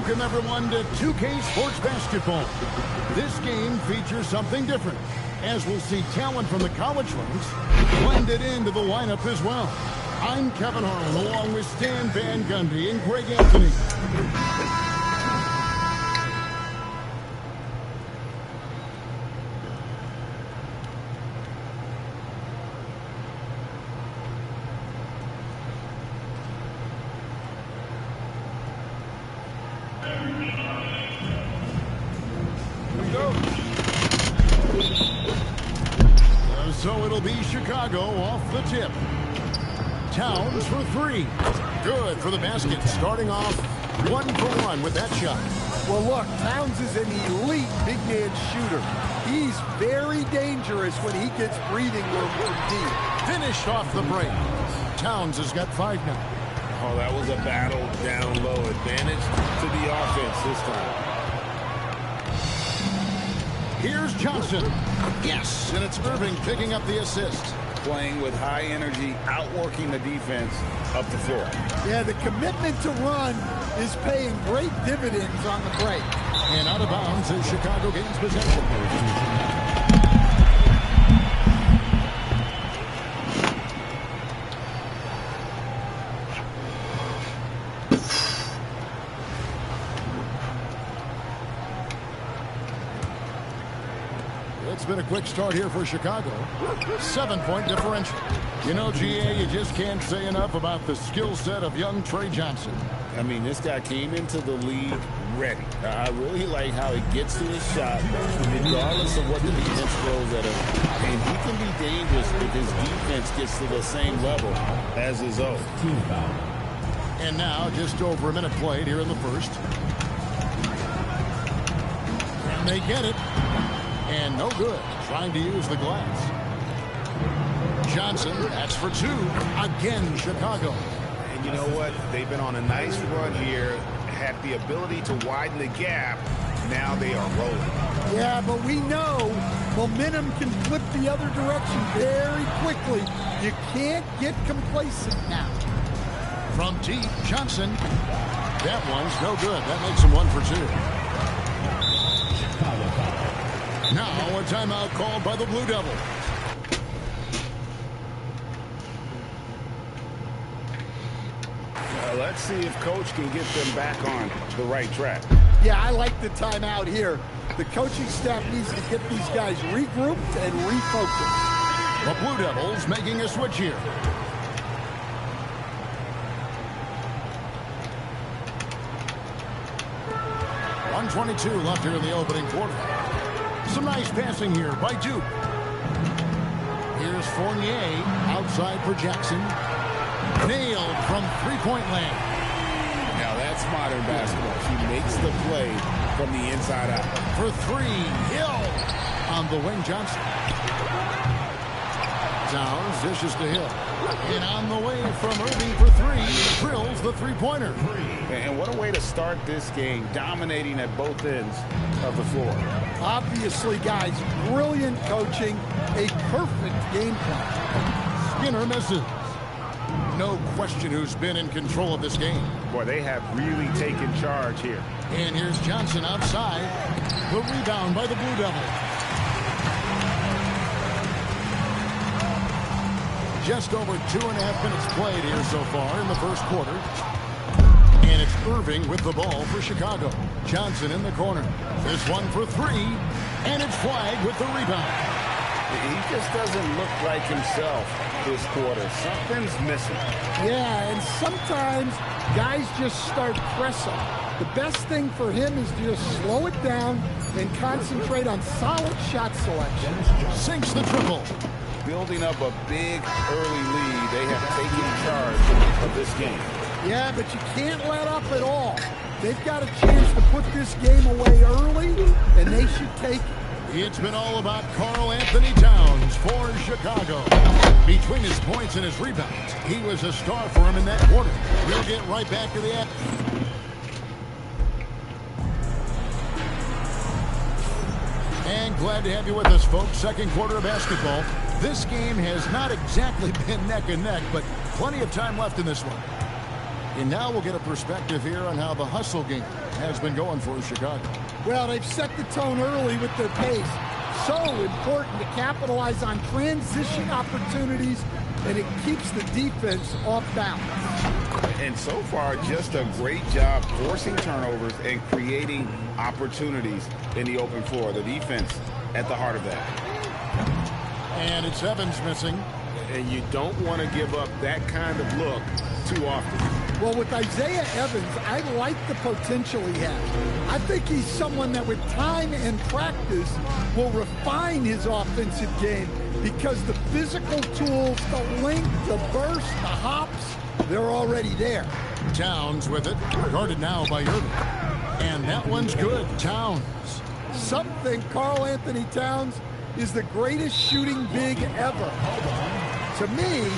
Welcome, everyone, to 2K Sports Basketball. This game features something different, as we'll see talent from the college ranks blended into the lineup as well. I'm Kevin Harlan, along with Stan Van Gundy and Greg Anthony. So it'll be Chicago off the tip. Towns for three. Good for the basket. Starting off 1-for-1 with that shot. Well, look, Towns is an elite big man shooter. He's very dangerous when he gets breathing room from deep. Finished off the break. Towns has got 5 now. Oh, that was a battle down low. Advantage to the offense this time. Here's Johnson. Yes, and it's Irving picking up the assist. Playing with high energy, outworking the defense up the floor. Yeah, the commitment to run is paying great dividends on the break. And out of bounds as Chicago gains possession. It's been a quick start here for Chicago. 7-point differential. You know, GA, you just can't say enough about the skill set of young Trey Johnson. I mean, this guy came into the league ready. I really like how he gets to his shot, regardless of what the defense throws at him. And he can be dangerous if his defense gets to the same level as his own. And now, just over a minute played here in the first. And they get it. And no good, trying to use the glass. Johnson, that's for 2. Again, Chicago. And you know what? They've been on a nice run here, had the ability to widen the gap. Now they are rolling. Yeah, but we know momentum can flip the other direction very quickly. You can't get complacent now. From deep, Johnson. That one's no good. That makes him 1 for 2. Now a timeout called by the Blue Devils. Let's see if Coach can get them back on the right track. Yeah, I like the timeout here. The coaching staff needs to get these guys regrouped and refocused. The Blue Devils making a switch here. .122 left here in the opening quarter. Some nice passing here by Duke. Here's Fournier outside for Jackson. Nailed from three-point land. Now that's modern basketball. He makes the play from the inside out. For 3, Hill on the wing. Johnson. Towns dishes to Hill. And on the way from Irving for 3, drills the three-pointer. And what a way to start this game, dominating at both ends of the floor. Obviously, guys, brilliant coaching, a perfect game plan. Skinner misses. No question who's been in control of this game. Boy, they have really taken charge here. And here's Johnson outside. The rebound by the Blue Devils. Just over 2.5 minutes played here so far in the first quarter. And it's Irving with the ball for Chicago. Johnson in the corner. This one for 3. And it's Flagg with the rebound. He just doesn't look like himself this quarter. Something's missing. Yeah, and sometimes guys just start pressing. The best thing for him is to just slow it down and concentrate on solid shot selection. Sinks the triple. Building up a big early lead. They have taken charge of this game. Yeah, but you can't let up at all. They've got a chance to put this game away early, and they should take it. It's been all about Karl Anthony Towns for Chicago. Between his points and his rebounds, he was a star for him in that quarter. We'll get right back to the action. And glad to have you with us, folks. Second quarter of basketball. This game has not exactly been neck and neck, but plenty of time left in this one. And now we'll get a perspective here on how the hustle game has been going for Chicago. Well, they've set the tone early with their pace. So important to capitalize on transition opportunities, and it keeps the defense off balance. And so far, just a great job forcing turnovers and creating opportunities in the open floor. The defense at the heart of that. And it's Evans missing. And you don't want to give up that kind of look too often. Well, with Isaiah Evans, I like the potential he has. I think he's someone that with time and practice will refine his offensive game because the physical tools, the length, the burst, the hops, they're already there. Towns with it, guarded now by Irving. And that one's good. Towns. Some think Karl Anthony Towns is the greatest shooting big ever. To me,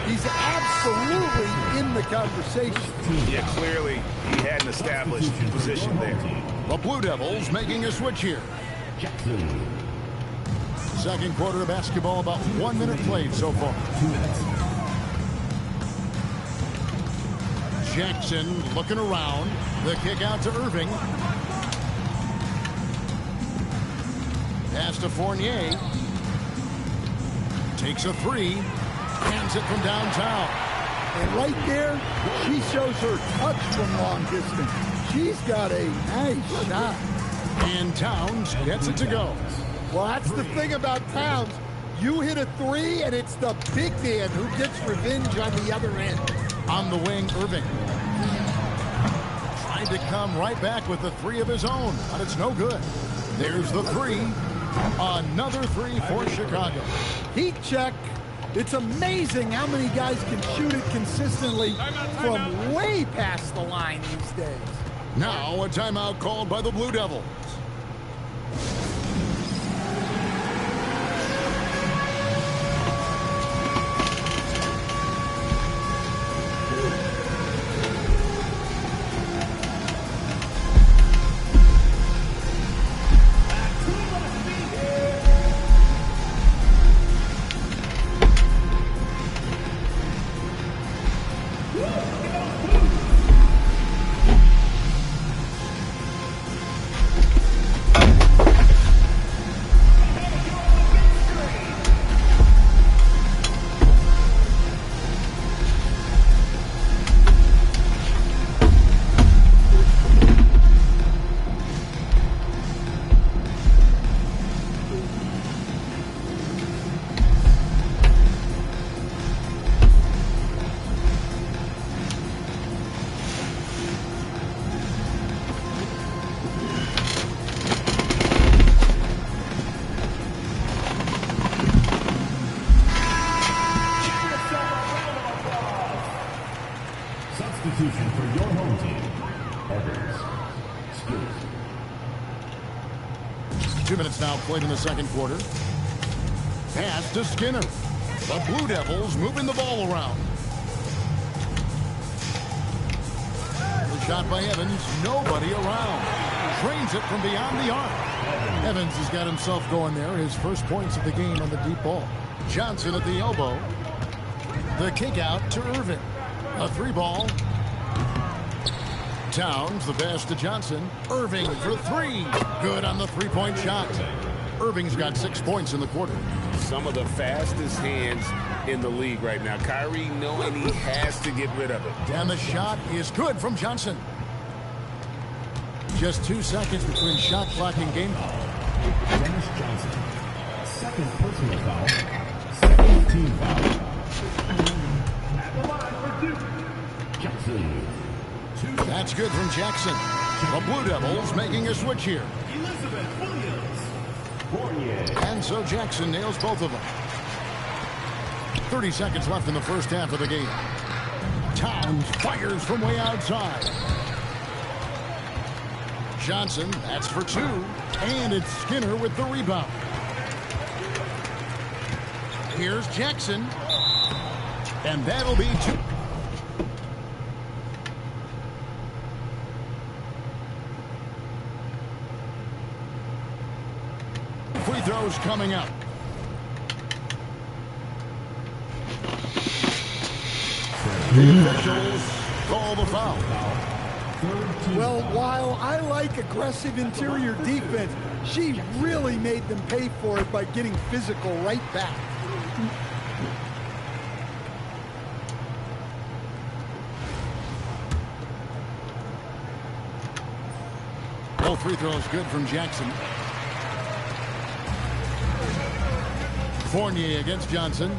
he's absolutely in the conversation. Yeah, clearly he had an established position there. The Blue Devils making a switch here. Second quarter of basketball, about 1 minute played so far. Jackson looking around. The kick out to Irving. Pass to Fournier. Takes a three. Hands it from downtown. And right there, she shows her touch from long distance. She's got a nice shot. And Towns gets it to go. Well, that's the thing about Towns. You hit a three, and it's the big man who gets revenge on the other end. On the wing, Irving. Trying to come right back with the three of his own, but it's no good. There's the three. Another three for Chicago. Heat check. It's amazing how many guys can shoot it consistently from way past the line these days. Now a timeout called by the Blue Devils. Substitution for your home team. Evans. Skills. 2 minutes now played in the second quarter. Pass to Skinner. The Blue Devils moving the ball around. The shot by Evans. Nobody around. Drains it from beyond the arc. Evans has got himself going there. His first points of the game on the deep ball. Johnson at the elbow. The kick out to Irving. A three ball. Towns, the pass to Johnson. Irving for three. Good on the three-point shot. Irving's got 6 points in the quarter. Some of the fastest hands in the league right now. Kyrie knowing he has to get rid of it. And the shot is good from Johnson. Just 2 seconds between shot clock and game clock. Dennis Johnson. Second personal foul. Second team foul. At the line for Duke. Jackson. That's good from Jackson. The Blue Devils making a switch here. Elizabeth Williams. Fournier. And so Jackson nails both of them. 30 seconds left in the first half of the game. Towns fires from way outside. Johnson, that's for two. And it's Skinner with the rebound. Here's Jackson. And that'll be two. Free throws coming up. The officials call the foul. Well, while I like aggressive interior defense, she really made them pay for it by getting physical right back. Both free throws good from Jackson. Fournier against Johnson.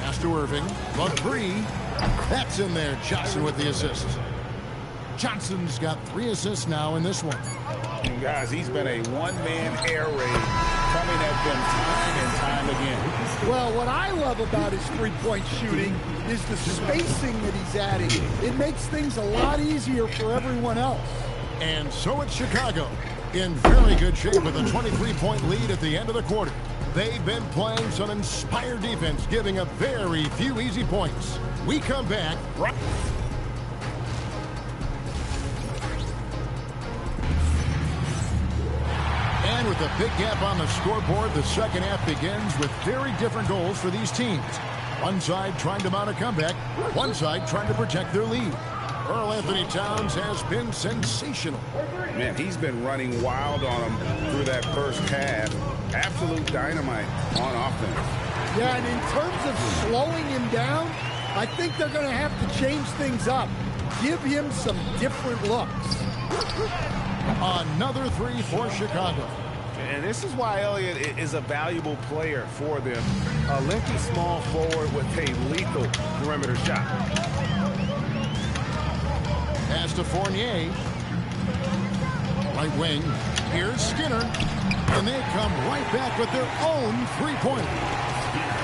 Pass to Irving. The three. That's in there. Johnson with the assist. Johnson's got 3 assists now in this one. And guys, he's been a one-man air raid coming at them time and time again. Well, what I love about his three-point shooting is the spacing that he's adding. It makes things a lot easier for everyone else. And so it's Chicago in very good shape with a 23-point lead at the end of the quarter. They've been playing some inspired defense, giving up very few easy points. We come back right. And with a big gap on the scoreboard, the second half begins with very different goals for these teams. One side trying to mount a comeback, one side trying to protect their lead. Earl Anthony Towns has been sensational. Man, he's been running wild on them through that first half. Absolute dynamite on offense. Yeah, and in terms of slowing him down, I think they're going to have to change things up. Give him some different looks. Another three for Chicago. And this is why Elliott is a valuable player for them. A lengthy small forward with a lethal perimeter shot. Pass to Fournier. Right wing. Here's Skinner. And they come right back with their own three-pointer.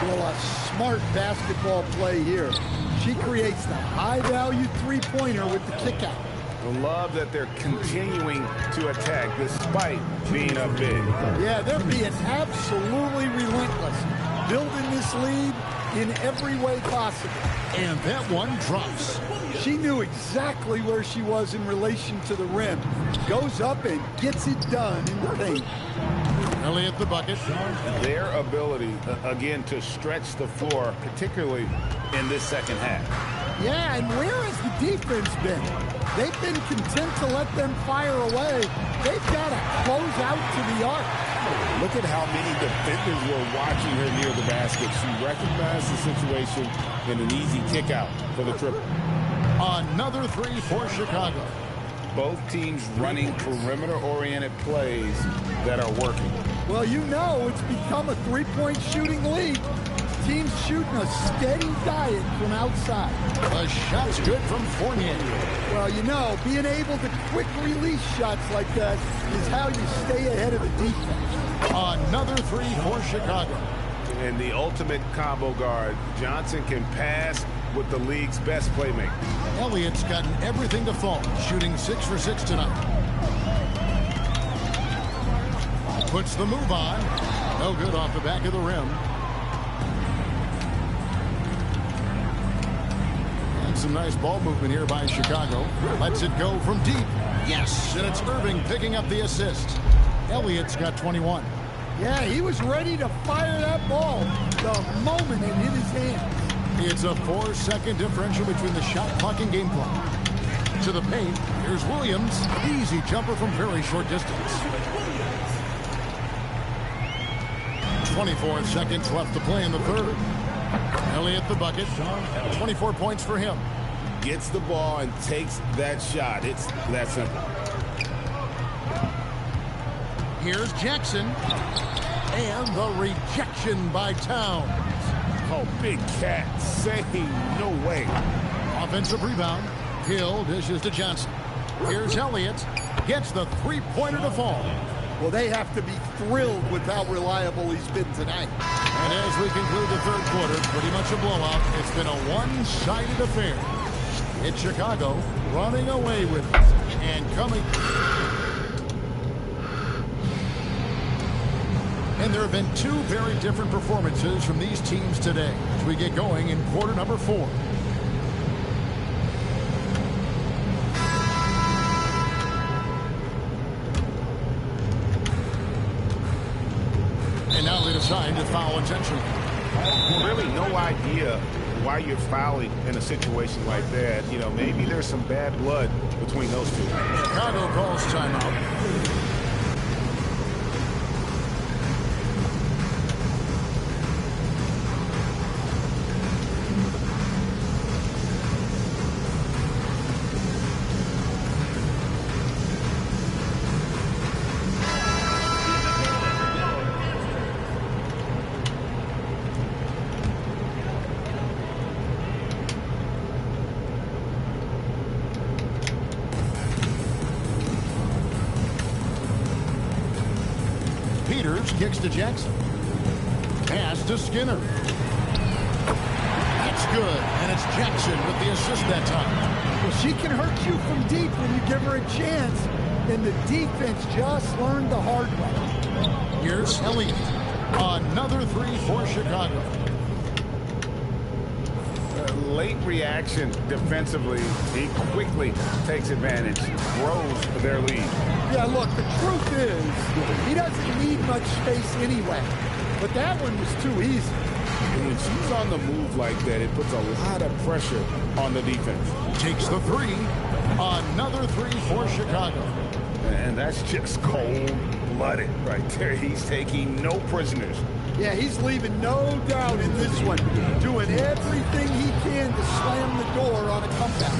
Well, a smart basketball play here. She creates the high-value three-pointer with the kick-out. I love that they're continuing to attack despite being up big. Yeah, they're being absolutely relentless. Building this lead in every way possible. And that one drops. She knew exactly where she was in relation to the rim. Goes up and gets it done in the paint. Elliott the bucket. Their ability, again, to stretch the floor, particularly in this second half. Yeah, and where has the defense been? They've been content to let them fire away. They've got to close out to the arc. Look at how many defenders were watching her near the basket. She recognized the situation in an easy kick out for the triple. Another three for Chicago. Both teams running perimeter-oriented plays that are working. Well, you know it's become a three-point shooting league. Teams shooting a steady diet from outside. The shot's good from Fournier. Well, you know, being able to quick release shots like that is how you stay ahead of the defense. Another three for Chicago. And the ultimate combo guard, Johnson can pass with the league's best playmaker. Elliott's gotten everything to fall, shooting 6 for 6 tonight. Puts the move on. No good off the back of the rim. And some nice ball movement here by Chicago. Lets it go from deep. Yes, and it's Irving picking up the assist. Elliott's got 21. Yeah, he was ready to fire that ball the moment it hit his hands. It's a 4-second differential between the shot clock and game clock. To the paint, here's Williams. Easy jumper from very short distance. 24 seconds left to play in the third. Elliott the bucket. 24 points for him. Gets the ball and takes that shot. It's that simple. Here's Jackson. And the rejection by Towns. Oh, big cat. Say no way. Offensive rebound. Hill dishes to Johnson. Here's Elliott. Gets the three-pointer to fall. Well, they have to be thrilled with how reliable he's been tonight. And as we conclude the third quarter, pretty much a blowout. It's been a one-sided affair. It's Chicago running away with it. And coming. And there have been two very different performances from these teams today as we get going in quarter number 4. And now they decide to foul intentionally. Really no idea why you're fouling in a situation like that. You know, maybe there's some bad blood between those two. Chicago calls timeout. Peters kicks to Jackson. Pass to Skinner. It's good, and it's Jackson with the assist that time. Well, she can hurt you from deep when you give her a chance, and the defense just learned the hard way. Here's Elliott. Another three for Chicago. Late reaction defensively. He quickly takes advantage, grows their lead. Yeah, look, the truth is, he doesn't need much space anyway. But that one was too easy. When she's on the move like that, it puts a lot of pressure on the defense. Takes the three. Another three for Chicago. And that's just cold-blooded right there. He's taking no prisoners. Yeah, he's leaving no doubt in this one. Doing everything he can to slam the door on a comeback.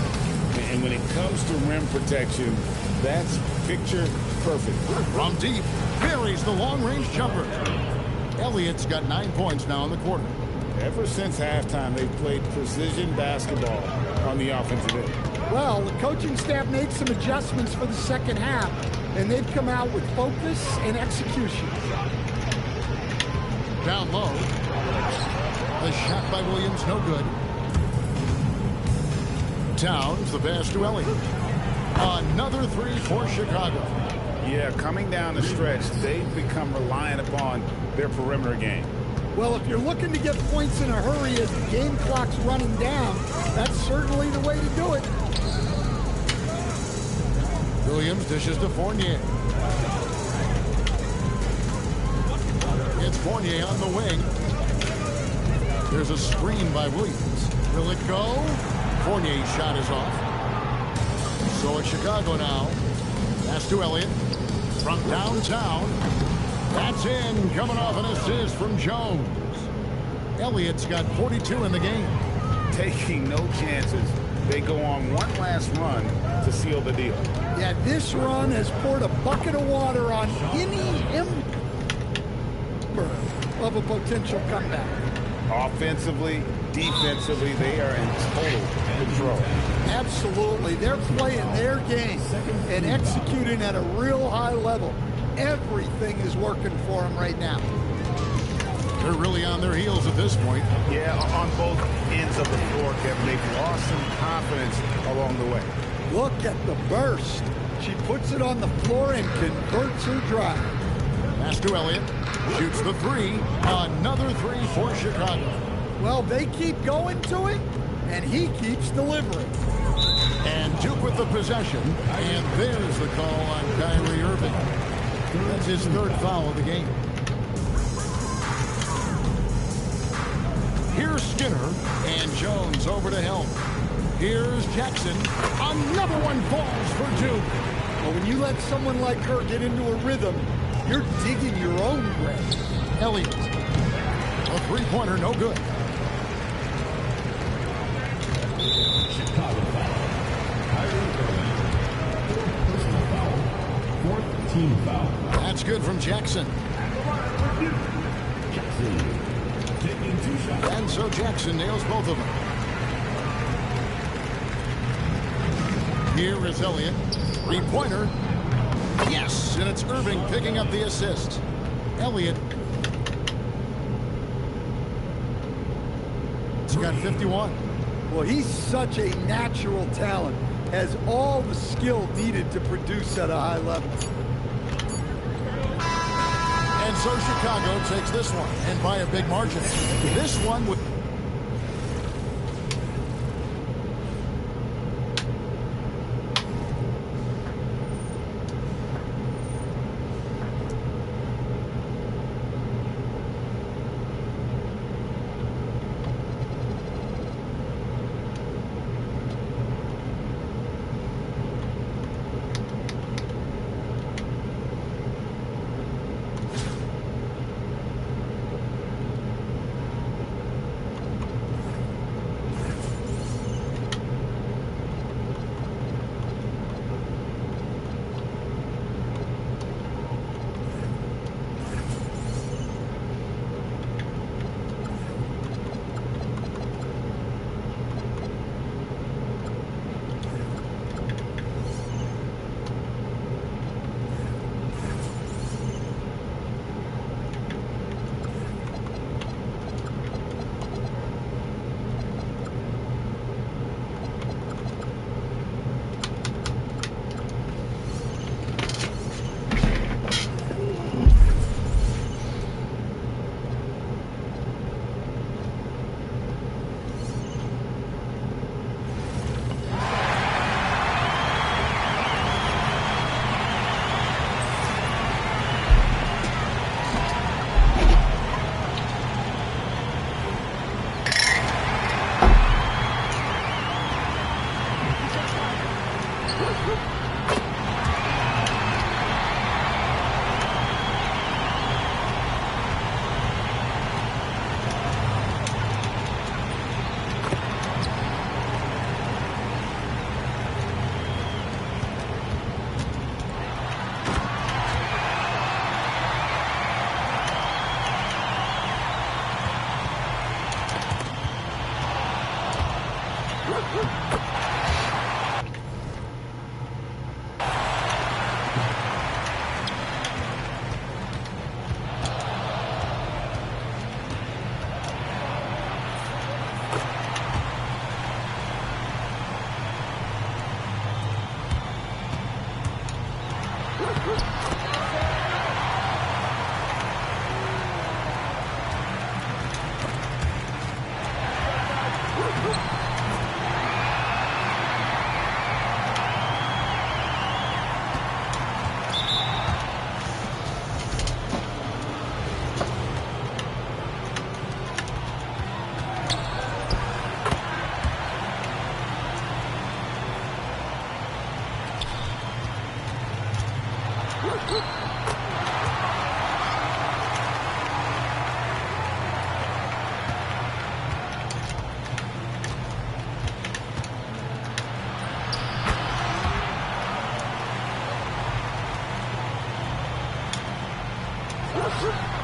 And when it comes to rim protection, that's picture perfect. From deep, buries the long-range jumper. Elliott's got 9 points now in the quarter. Ever since halftime, they've played precision basketball on the offensive end. Well, the coaching staff made some adjustments for the second half, and they've come out with focus and execution. Down low. The shot by Williams, no good. Towns, the pass to Elliott. Another three for Chicago. Yeah, coming down the stretch, they've become reliant upon their perimeter game. Well, if you're looking to get points in a hurry as the game clock's running down, that's certainly the way to do it. Williams dishes to Fournier. It's Fournier on the wing. There's a screen by Williams. Will it go? Fournier's shot is off. So it's Chicago now. Pass to Elliott. From downtown. That's in. Coming off an assist from Jones. Elliott's got 42 in the game. Taking no chances. They go on one last run to seal the deal. Yeah, this run has poured a bucket of water on any ember of a potential comeback. Offensively, defensively, they are in total control. Absolutely. They're playing their game and executing at a real high level. Everything is working for them right now. They're really on their heels at this point. Yeah, on both ends of the floor, Kevin. They've lost some confidence along the way. Look at the burst. She puts it on the floor and converts her drive. Pass to Elliott. Shoots the three. Another three for Chicago. Well, they keep going to it, and he keeps delivering. And Duke with the possession. And there's the call on Kyrie Irving. That's his third foul of the game. Here's Skinner, and Jones over to help. Here's Jackson. Another one falls for Duke. Well, when you let someone like her get into a rhythm, you're digging your own grave. Elliott. A three-pointer, no good. Chicago foul. Kyrie Irving. Personal foul. Fourth team foul. That's good from Jackson. Jackson taking 2 shots. And so Jackson nails both of them. Here is Elliott. Three-pointer. Yes, and it's Irving picking up the assist. Elliott. He's got 51. Well, he's such a natural talent. Has all the skill needed to produce at a high level. And so Chicago takes this one, and by a big margin. This one would... it.